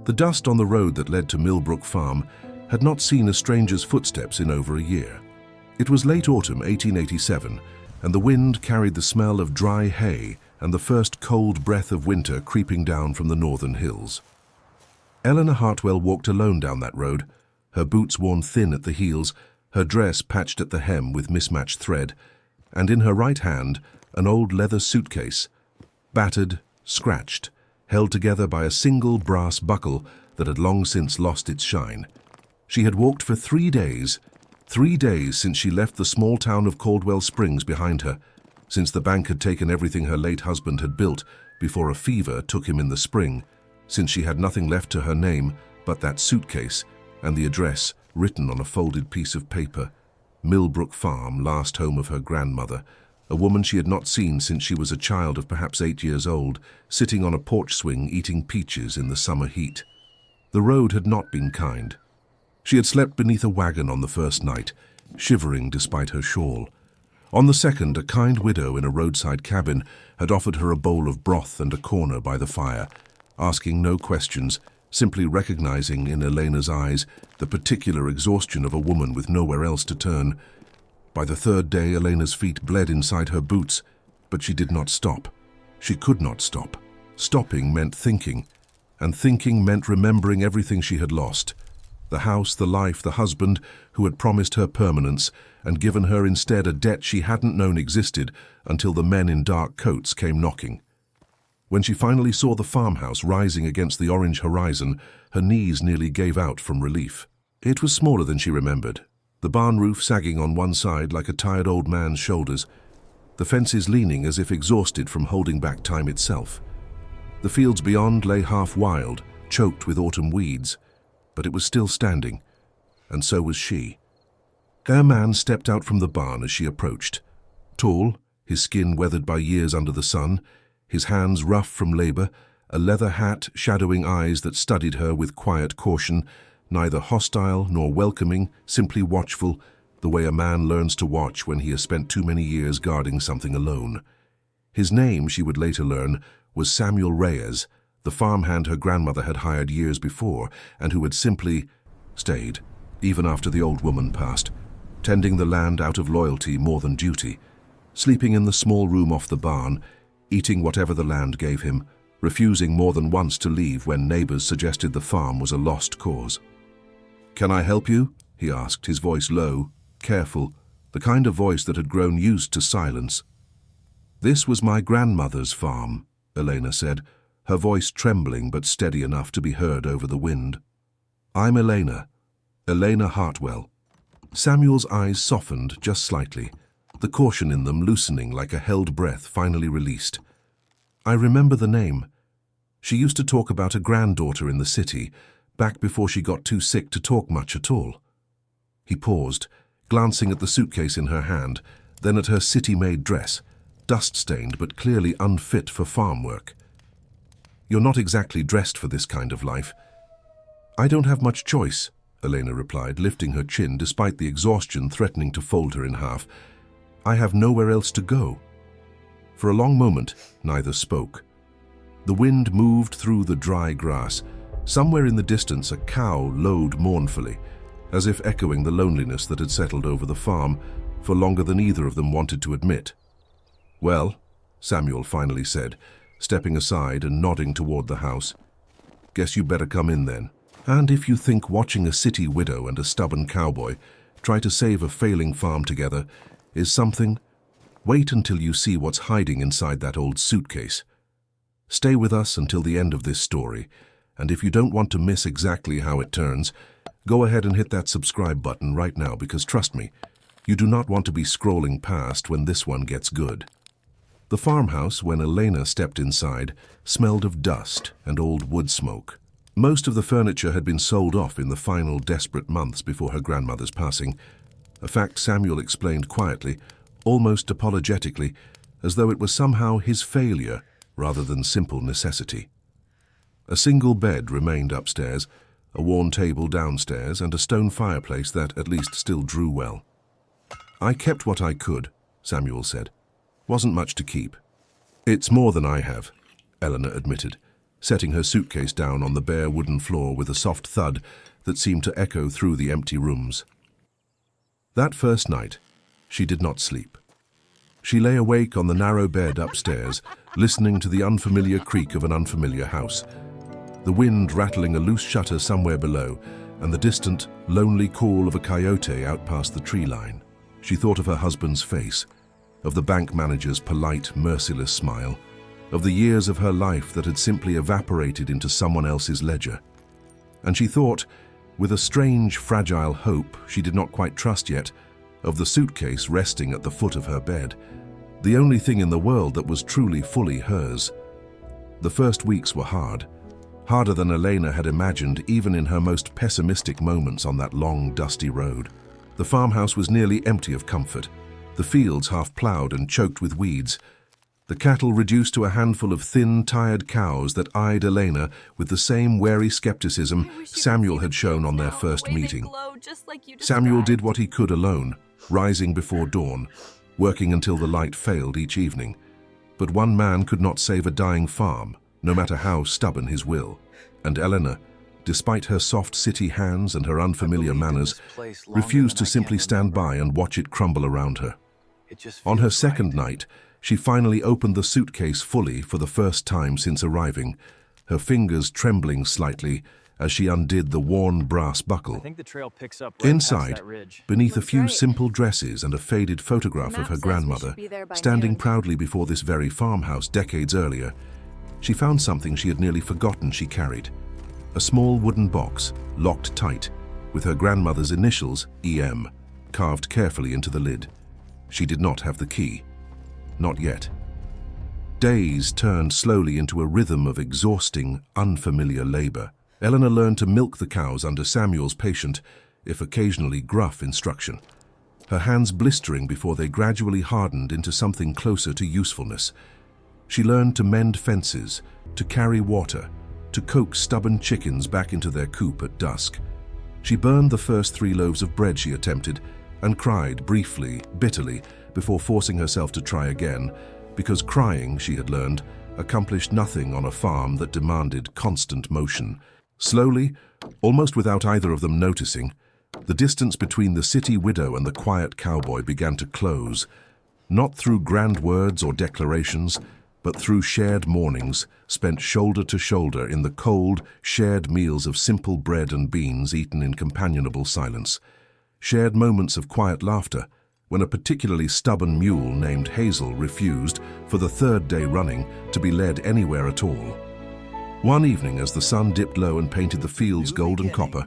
The dust on the road that led to Millbrook Farm had not seen a stranger's footsteps in over a year. It was late autumn 1887, and the wind carried the smell of dry hay and the first cold breath of winter creeping down from the northern hills. Elena Hartwell walked alone down that road, her boots worn thin at the heels, her dress patched at the hem with mismatched thread, and in her right hand an old leather suitcase, battered, scratched, held together by a single brass buckle that had long since lost its shine. She had walked for 3 days since she left the small town of Caldwell Springs behind her, since the bank had taken everything her late husband had built before a fever took him in the spring, since she had nothing left to her name but that suitcase and the address written on a folded piece of paper, Millbrook Farm, last home of her grandmother, a woman she had not seen since she was a child of perhaps 8 years old, sitting on a porch swing eating peaches in the summer heat. The road had not been kind. She had slept beneath a wagon on the first night, shivering despite her shawl. On the second, a kind widow in a roadside cabin had offered her a bowl of broth and a corner by the fire, asking no questions, simply recognizing in Elena's eyes the particular exhaustion of a woman with nowhere else to turn. By the third day, Elena's feet bled inside her boots, but she did not stop. She could not stop. Stopping meant thinking, and thinking meant remembering everything she had lost. The house, the life, the husband who had promised her permanence and given her instead a debt she hadn't known existed until the men in dark coats came knocking. When she finally saw the farmhouse rising against the orange horizon, her knees nearly gave out from relief. It was smaller than she remembered, the barn roof sagging on one side like a tired old man's shoulders, the fences leaning as if exhausted from holding back time itself. The fields beyond lay half wild, choked with autumn weeds, but it was still standing, and so was she. A man stepped out from the barn as she approached. Tall, his skin weathered by years under the sun, his hands rough from labor, a leather hat shadowing eyes that studied her with quiet caution, neither hostile nor welcoming, simply watchful, the way a man learns to watch when he has spent too many years guarding something alone. His name, she would later learn, was Samuel Reyes, the farmhand her grandmother had hired years before and who had simply stayed, even after the old woman passed, tending the land out of loyalty more than duty, sleeping in the small room off the barn, eating whatever the land gave him, refusing more than once to leave when neighbors suggested the farm was a lost cause. "Can I help you?" he asked, his voice low, careful, the kind of voice that had grown used to silence. "This was my grandmother's farm," Elena said, her voice trembling but steady enough to be heard over the wind. "I'm Elena Hartwell." Samuel's eyes softened just slightly, the caution in them loosening like a held breath finally released. "I remember the name. She used to talk about a granddaughter in the city, back before she got too sick to talk much at all." He paused, glancing at the suitcase in her hand, then at her city-made dress, dust-stained but clearly unfit for farm work. "You're not exactly dressed for this kind of life." "I don't have much choice," Elena replied, lifting her chin despite the exhaustion threatening to fold her in half. "I have nowhere else to go." For a long moment, neither spoke. The wind moved through the dry grass. Somewhere in the distance, a cow lowed mournfully, as if echoing the loneliness that had settled over the farm for longer than either of them wanted to admit. "Well," Samuel finally said, stepping aside and nodding toward the house, "guess you better come in then. And if you think watching a city widow and a stubborn cowboy try to save a failing farm together is something, wait until you see what's hiding inside that old suitcase. Stay with us until the end of this story, and if you don't want to miss exactly how it turns, go ahead and hit that subscribe button right now, because trust me, you do not want to be scrolling past when this one gets good." The farmhouse, when Elena stepped inside, smelled of dust and old wood smoke. Most of the furniture had been sold off in the final desperate months before her grandmother's passing, a fact Samuel explained quietly, almost apologetically, as though it was somehow his failure rather than simple necessity. A single bed remained upstairs, a worn table downstairs, and a stone fireplace that at least still drew well. "I kept what I could," Samuel said. "Wasn't much to keep." "It's more than I have," Elena admitted, setting her suitcase down on the bare wooden floor with a soft thud that seemed to echo through the empty rooms. That first night, she did not sleep. She lay awake on the narrow bed upstairs, listening to the unfamiliar creak of an unfamiliar house, the wind rattling a loose shutter somewhere below, and the distant, lonely call of a coyote out past the tree line. She thought of her husband's face, of the bank manager's polite, merciless smile, of the years of her life that had simply evaporated into someone else's ledger. And she thought, with a strange, fragile hope she did not quite trust yet, of the suitcase resting at the foot of her bed, the only thing in the world that was truly fully hers. The first weeks were hard, harder than Elena had imagined even in her most pessimistic moments on that long, dusty road. The farmhouse was nearly empty of comfort, the fields half ploughed and choked with weeds, the cattle reduced to a handful of thin, tired cows that eyed Elena with the same wary skepticism Samuel had shown on their first meeting. Samuel did what he could alone, rising before dawn, working until the light failed each evening. But one man could not save a dying farm, no matter how stubborn his will. And Elena, despite her soft city hands and her unfamiliar manners, refused to simply stand by and watch it crumble around her. On her second night, she finally opened the suitcase fully for the first time since arriving, her fingers trembling slightly as she undid the worn brass buckle. Inside, beneath a few simple dresses and a faded photograph of her grandmother, standing proudly before this very farmhouse decades earlier, she found something she had nearly forgotten she carried. A small wooden box, locked tight, with her grandmother's initials, EM, carved carefully into the lid. She did not have the key. Not yet. Days turned slowly into a rhythm of exhausting, unfamiliar labor. Elena learned to milk the cows under Samuel's patient, if occasionally gruff, instruction, her hands blistering before they gradually hardened into something closer to usefulness. She learned to mend fences, to carry water, to coax stubborn chickens back into their coop at dusk. She burned the first 3 loaves of bread she attempted and cried briefly, bitterly, before forcing herself to try again, because crying, she had learned, accomplished nothing on a farm that demanded constant motion. Slowly, almost without either of them noticing, the distance between the city widow and the quiet cowboy began to close, not through grand words or declarations, but through shared mornings spent shoulder to shoulder in the cold, shared meals of simple bread and beans eaten in companionable silence, shared moments of quiet laughter when a particularly stubborn mule named Hazel refused, for the 3rd day running, to be led anywhere at all. One evening, as the sun dipped low and painted the fields gold and copper,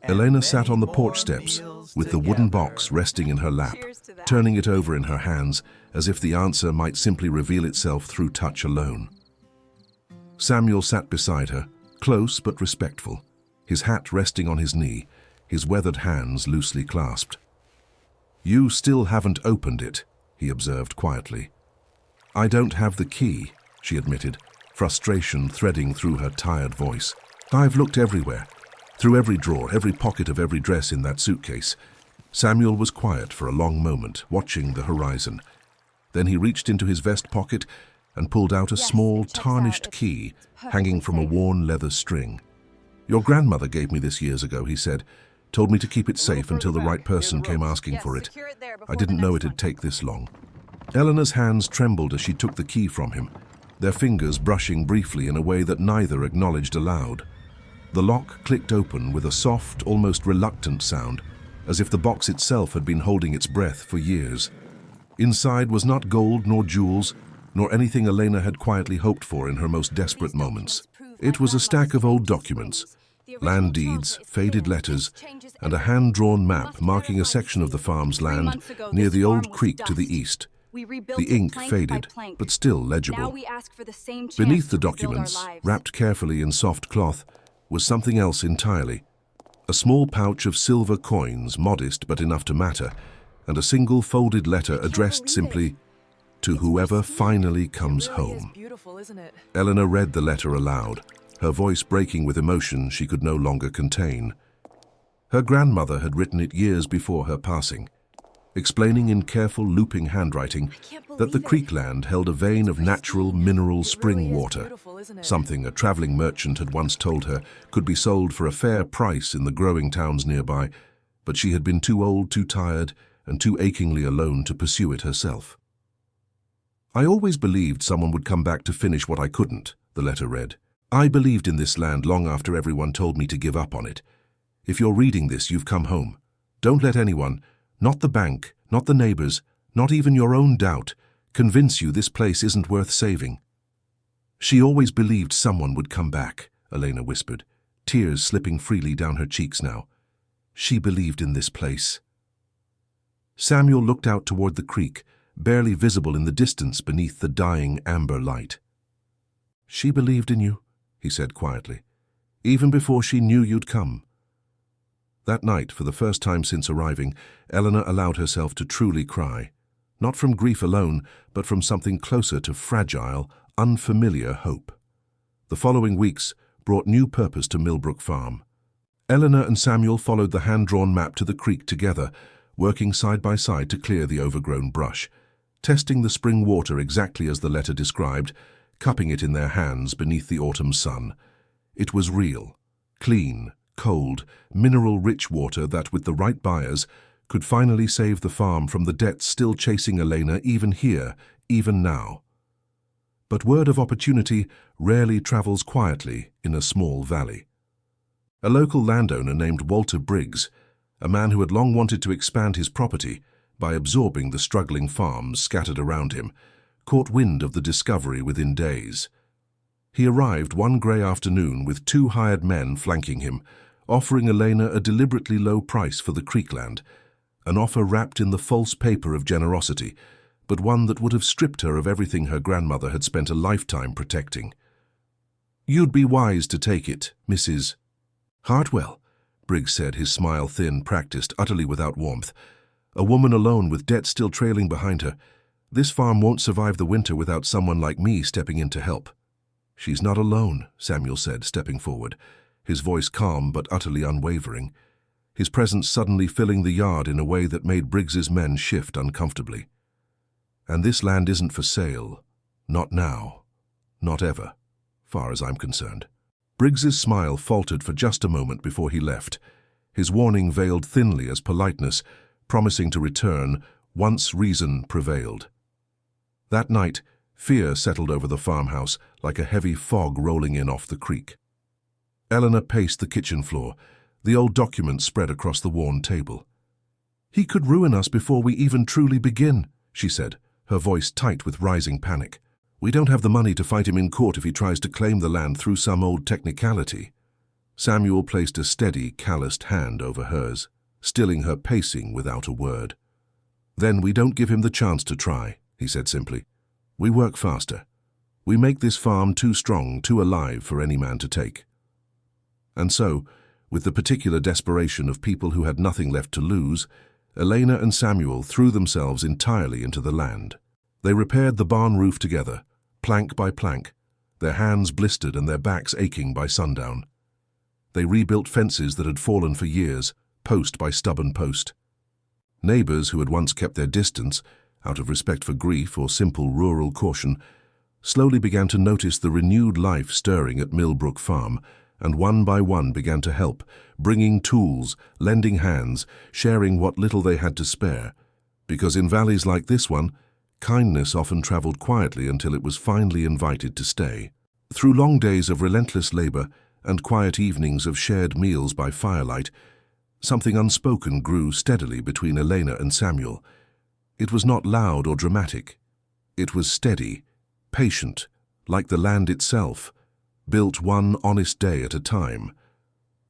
Elena sat on the porch steps with the wooden box resting in her lap, turning it over in her hands as if the answer might simply reveal itself through touch alone. Samuel sat beside her, close but respectful, his hat resting on his knee, his weathered hands loosely clasped. "You still haven't opened it," he observed quietly. "I don't have the key," she admitted, frustration threading through her tired voice. "I've looked everywhere, through every drawer, every pocket of every dress in that suitcase." Samuel was quiet for a long moment, watching the horizon. Then he reached into his vest pocket and pulled out a small, tarnished key hanging from a worn leather string. "Your grandmother gave me this years ago," he said. "Told me to keep it safe until the right person came asking for it. I didn't know it'd take this long." Eleanor's hands trembled as she took the key from him, their fingers brushing briefly in a way that neither acknowledged aloud. The lock clicked open with a soft, almost reluctant sound, as if the box itself had been holding its breath for years. Inside was not gold nor jewels, nor anything Elena had quietly hoped for in her most desperate moments. It was a stack of old documents, land deeds, faded letters, and a hand-drawn map marking a section of the farm's land near the old creek to the east. The ink faded, but still legible. Beneath the documents, wrapped carefully in soft cloth, was something else entirely. A small pouch of silver coins, modest but enough to matter, and a single folded letter addressed simply, "To whoever finally comes home." Elena read the letter aloud, her voice breaking with emotion she could no longer contain. Her grandmother had written it years before her passing. explaining in careful looping handwriting that the creek land held a vein of natural mineral spring water, something a traveling merchant had once told her could be sold for a fair price in the growing towns nearby, but she had been too old, too tired, and too achingly alone to pursue it herself. "I always believed someone would come back to finish what I couldn't," the letter read. "I believed in this land long after everyone told me to give up on it. If you're reading this, you've come home. Don't let anyone, not the bank, not the neighbors, not even your own doubt, convince you this place isn't worth saving." "She always believed someone would come back," Elena whispered, tears slipping freely down her cheeks now. "She believed in this place." Samuel looked out toward the creek, barely visible in the distance beneath the dying amber light. "She believed in you," he said quietly, "even before she knew you'd come." That night, for the first time since arriving, Elena allowed herself to truly cry, not from grief alone, but from something closer to fragile, unfamiliar hope. The following weeks brought new purpose to Millbrook Farm. Elena and Samuel followed the hand-drawn map to the creek together, working side by side to clear the overgrown brush, testing the spring water exactly as the letter described, cupping it in their hands beneath the autumn sun. It was real, clean, cold, mineral-rich water that, with the right buyers, could finally save the farm from the debts still chasing Elena even here, even now. But word of opportunity rarely travels quietly in a small valley. A local landowner named Walter Briggs, a man who had long wanted to expand his property by absorbing the struggling farms scattered around him, caught wind of the discovery within days. He arrived one grey afternoon with 2 hired men flanking him, offering Elena a deliberately low price for the creekland, an offer wrapped in the false paper of generosity, but one that would have stripped her of everything her grandmother had spent a lifetime protecting. "You'd be wise to take it, Mrs. Hartwell," Briggs said, his smile thin, practiced, utterly without warmth. "A woman alone with debt still trailing behind her. This farm won't survive the winter without someone like me stepping in to help." "She's not alone," Samuel said, stepping forward, his voice calm but utterly unwavering, his presence suddenly filling the yard in a way that made Briggs's men shift uncomfortably. "And this land isn't for sale. Not now. Not ever, far as I'm concerned." Briggs's smile faltered for just a moment before he left, his warning veiled thinly as politeness, promising to return once reason prevailed. That night, fear settled over the farmhouse like a heavy fog rolling in off the creek. Elena paced the kitchen floor, the old documents spread across the worn table. "He could ruin us before we even truly begin," she said, her voice tight with rising panic. "We don't have the money to fight him in court if he tries to claim the land through some old technicality." Samuel placed a steady, calloused hand over hers, stilling her pacing without a word. "Then we don't give him the chance to try," he said simply. "We work faster. We make this farm too strong, too alive for any man to take." And so, with the particular desperation of people who had nothing left to lose, Elena and Samuel threw themselves entirely into the land. They repaired the barn roof together, plank by plank, their hands blistered and their backs aching by sundown. They rebuilt fences that had fallen for years, post by stubborn post. Neighbors who had once kept their distance, out of respect for grief or simple rural caution, slowly began to notice the renewed life stirring at Millbrook Farm, and one by one began to help, bringing tools, lending hands, sharing what little they had to spare. Because in valleys like this one, kindness often traveled quietly until it was finally invited to stay. Through long days of relentless labor and quiet evenings of shared meals by firelight, something unspoken grew steadily between Elena and Samuel. It was not loud or dramatic. It was steady, patient, like the land itself, built one honest day at a time.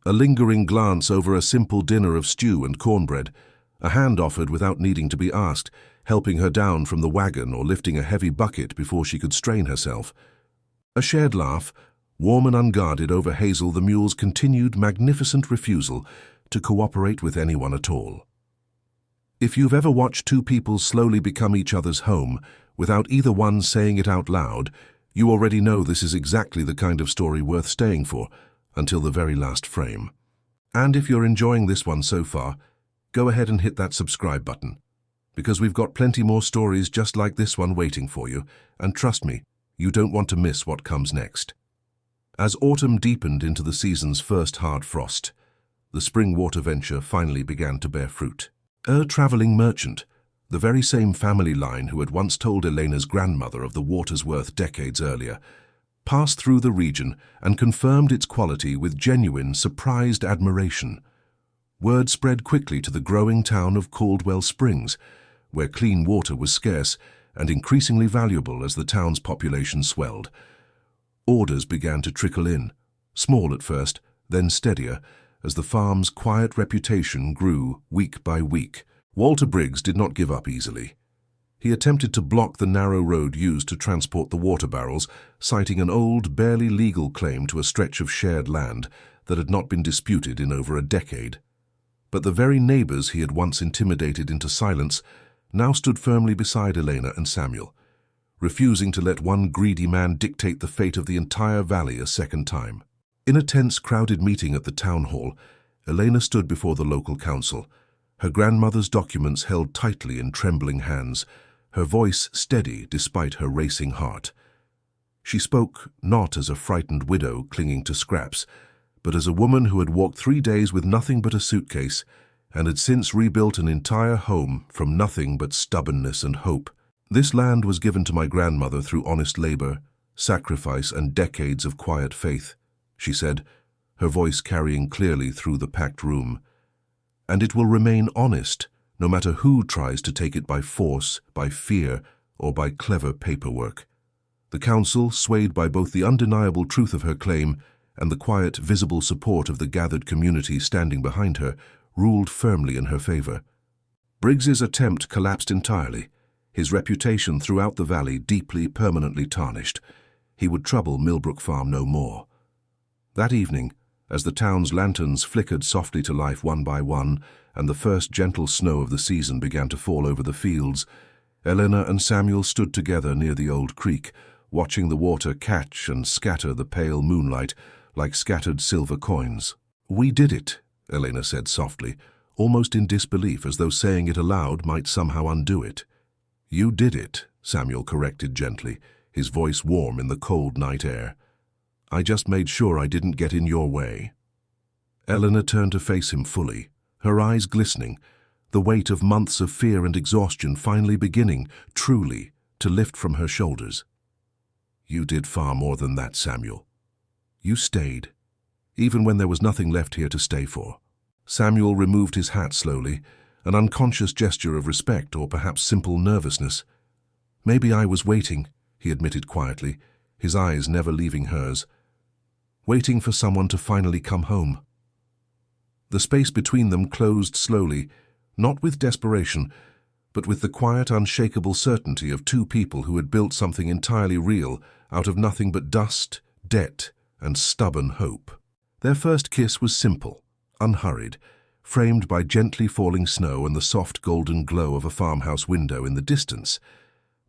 A lingering glance over a simple dinner of stew and cornbread, a hand offered without needing to be asked, helping her down from the wagon or lifting a heavy bucket before she could strain herself. A shared laugh, warm and unguarded over Hazel the mule's continued magnificent refusal to cooperate with anyone at all. If you've ever watched two people slowly become each other's home without either one saying it out loud, you already know this is exactly the kind of story worth staying for until the very last frame. And if you're enjoying this one so far, go ahead and hit that subscribe button. because we've got plenty more stories just like this one waiting for you, and trust me, you don't want to miss what comes next. As autumn deepened into the season's first hard frost, the spring water venture finally began to bear fruit. A traveling merchant, the very same family line who had once told Elena's grandmother of the water's worth decades earlier, passed through the region and confirmed its quality with genuine, surprised admiration. Word spread quickly to the growing town of Caldwell Springs, where clean water was scarce and increasingly valuable as the town's population swelled. Orders began to trickle in, small at first, then steadier, as the farm's quiet reputation grew week by week. Walter Briggs did not give up easily. He attempted to block the narrow road used to transport the water barrels, citing an old, barely legal claim to a stretch of shared land that had not been disputed in over a decade. But the very neighbors he had once intimidated into silence now stood firmly beside Elena and Samuel, refusing to let one greedy man dictate the fate of the entire valley a second time. In a tense, crowded meeting at the town hall, Elena stood before the local council, her grandmother's documents held tightly in trembling hands, her voice steady despite her racing heart. She spoke not as a frightened widow clinging to scraps, but as a woman who had walked 3 days with nothing but a suitcase and had since rebuilt an entire home from nothing but stubbornness and hope. This land was given to my grandmother through honest labor, sacrifice, and decades of quiet faith, she said, her voice carrying clearly through the packed room. And it will remain honest, no matter who tries to take it by force, by fear, or by clever paperwork. The council, swayed by both the undeniable truth of her claim and the quiet, visible support of the gathered community standing behind her, ruled firmly in her favor. Briggs's attempt collapsed entirely, his reputation throughout the valley deeply, permanently tarnished. He would trouble Millbrook Farm no more. That evening, as the town's lanterns flickered softly to life one by one, and the first gentle snow of the season began to fall over the fields, Elena and Samuel stood together near the old creek, watching the water catch and scatter the pale moonlight like scattered silver coins. "We did it," Elena said softly, almost in disbelief, as though saying it aloud might somehow undo it. "You did it," Samuel corrected gently, his voice warm in the cold night air. "I just made sure I didn't get in your way." Elena turned to face him fully, her eyes glistening, the weight of months of fear and exhaustion finally beginning, truly, to lift from her shoulders. "You did far more than that, Samuel. You stayed, even when there was nothing left here to stay for." Samuel removed his hat slowly, an unconscious gesture of respect or perhaps simple nervousness. "Maybe I was waiting," he admitted quietly, his eyes never leaving hers. "Waiting for someone to finally come home." The space between them closed slowly, not with desperation, but with the quiet, unshakable certainty of two people who had built something entirely real out of nothing but dust, debt, and stubborn hope. Their first kiss was simple, unhurried, framed by gently falling snow and the soft golden glow of a farmhouse window in the distance.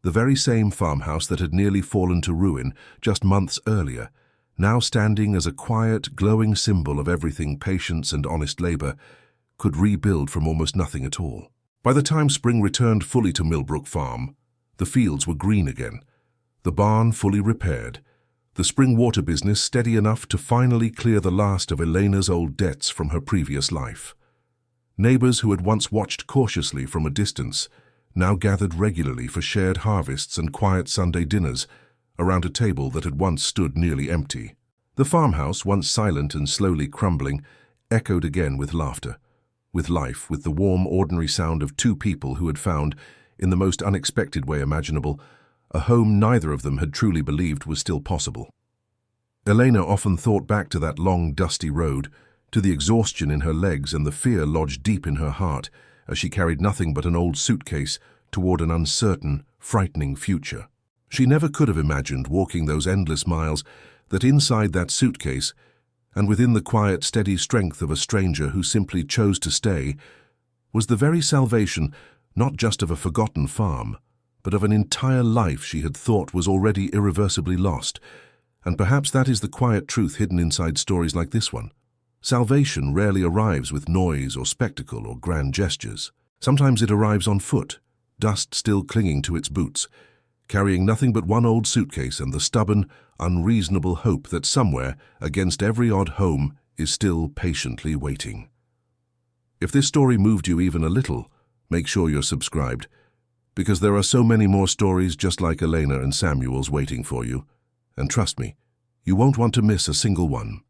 The very same farmhouse that had nearly fallen to ruin just months earlier, now standing as a quiet, glowing symbol of everything patience and honest labor, could rebuild from almost nothing at all. By the time spring returned fully to Millbrook Farm, the fields were green again, the barn fully repaired, the spring water business steady enough to finally clear the last of Elena's old debts from her previous life. Neighbors who had once watched cautiously from a distance now gathered regularly for shared harvests and quiet Sunday dinners around a table that had once stood nearly empty. The farmhouse, once silent and slowly crumbling, echoed again with laughter, with life, with the warm, ordinary sound of two people who had found, in the most unexpected way imaginable, a home neither of them had truly believed was still possible. Elena often thought back to that long, dusty road, to the exhaustion in her legs and the fear lodged deep in her heart as she carried nothing but an old suitcase toward an uncertain, frightening future. She never could have imagined walking those endless miles, that inside that suitcase, and within the quiet, steady strength of a stranger who simply chose to stay, was the very salvation not just of a forgotten farm, but of an entire life she had thought was already irreversibly lost. And perhaps that is the quiet truth hidden inside stories like this one. Salvation rarely arrives with noise or spectacle or grand gestures. Sometimes it arrives on foot, dust still clinging to its boots, carrying nothing but one old suitcase and the stubborn, unreasonable hope that somewhere, against every odd, home is still patiently waiting. If this story moved you even a little, make sure you're subscribed, because there are so many more stories just like Elena and Samuel's waiting for you. And trust me, you won't want to miss a single one.